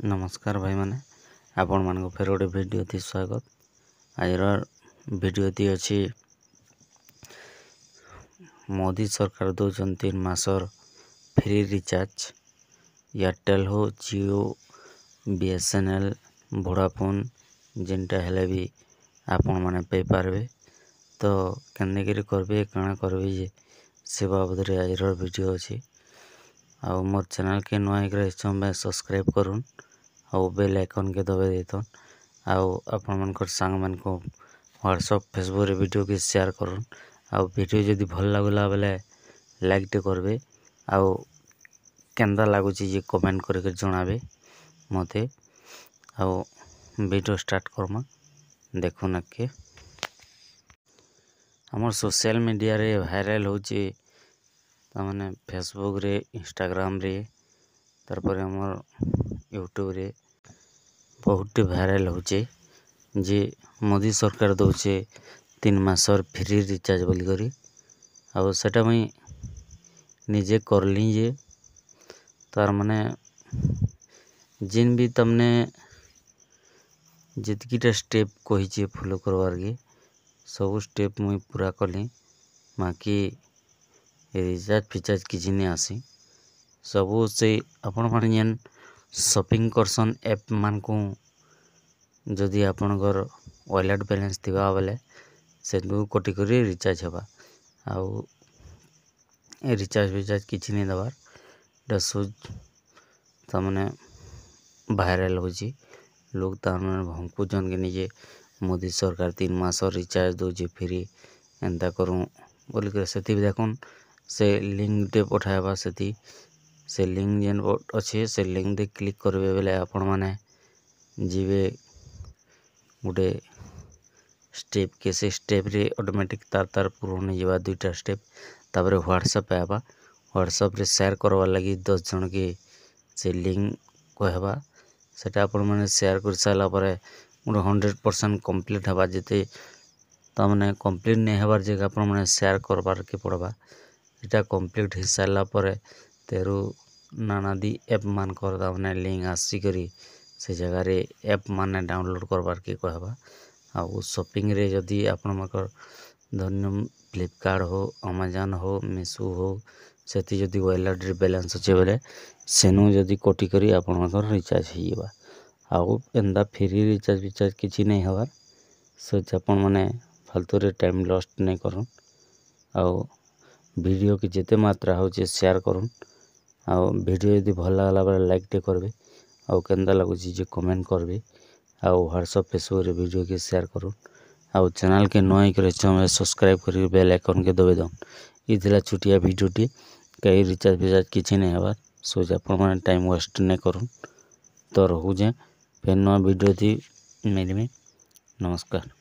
नमस्कार भाई माने आपण मान फेर गोटे भिडियो थी स्वागत। आज भिडियो अच्छी मोदी सरकार दौरान 3 मासर फ्री रिचार्ज एयरटेल हो जियो बीएसएनएल वोडाफोन जिनटा हेले भी आपण माने पे पारबे। तो केन्नेगिरी करबे काଣା करबे जे से बाबद रे आज वीडियो अच्छी। आ मोर चैनल के नुआ में सब्सक्राइब करूँ और बेल आइकन के दबे देतन आपण मनकर सांग मन को व्हाट्सएप फेसबुक रे वीडियो के शेयर करूँ। आ वीडियो जदि भल लागला बेले लाइक टे करबे आउ केंदा लागुची जे कमेंट करके जणाबे मते। आउ वीडियो स्टार्ट करमा देखुन के हमर सोशल मीडिया रे वायरल होची तमाने फेसबुक रे इंस्टाग्राम रे तारपर हमर यूट्यूब रे बहुत वायरल होचे जे मोदी सरकार दौचे 3 मासर फ्री रिचार्ज बोली करी। आ सेटा मुई निजे करली जे तार माने जिन भी तमने जितकीटा स्टेप कही फॉलो करवार के सब स्टेप मुई पूरा कली। बाकी रिचार्ज फिचार्ज किसी नहीं आसी सबू से आपण माने जेन शॉपिंग करसन ऐप मान को जदि आपनकर वॉलेट बैलेंस थिबा बेले से कटी करी रिचार्ज हेबा। आउ रिचार्ज किसी नहीं दबार डसुज तमने वायरल होची लोग तारमाने भंकुचन के निजे मोदी सरकार 3 मास रिचार्ज दोजे फ्री एंता करूँ बोल कर सेति देखुन से लिंक टे पठाएबा से लिंक जेन अच्छे से लिंक दे क्लिक करबे बेले आपण माने जीवे गोटे स्टेप के से स्टेप रे ऑटोमेटिक तार पूर्ण जीवा 2टा स्टेप तापर व्हाट्सएप आबा व्हाट्सएप रे शेयर करवा लगी 10 जन के से लिंक कहबा सेटा आपण माने शेयर कर साला परे 100% कंप्लीट हवा जेते तमने कंप्लीट नहीं हबार जगह आपण माने शेयर करबार के पड़बा। एटा कंप्लीट हो साला परे तेरु नानादी ऐप मान कर तामने लिंक आसी करी से जगह रे ऐप माने डाउनलोड करबार के कहबा। आ शॉपिंग रे जदि आपण मकर धन्य फ्लिपकार्ट हो अमेजन हो मीशो हो सेति जदि वॉलेट रे बैलेंस अच्छे बेले सेनु जदि कोटी करी आपण मकर रिचार्ज होइबा। आउ एंदा फ्री रिचार्ज किसी नहीं हबार से आपण माने फालतू रे टाइम लॉस्ट नहीं करूँ। आउ वीडियो की जिते मात्रा हो शेयर करूँ। आउ वीडियो यदि भल लागला बेले लाइक टे करबे आउ केंदा लागुची जे कमेंट करबे आउ व्हाट्सएप फेसबुक रे वीडियो के शेयर करूँ। आउ चैनल के नया में सब्सक्राइब कर बेल आइकन के दबे दन। इथिला छुटिया वीडियो टी कई रिचार्ज किसी नहीं हबार सोच आपण माने टाइम वेस्ट नहीं करूँ। तो रहू जे फिर नया वीडियो थी मिलमी नमस्कार।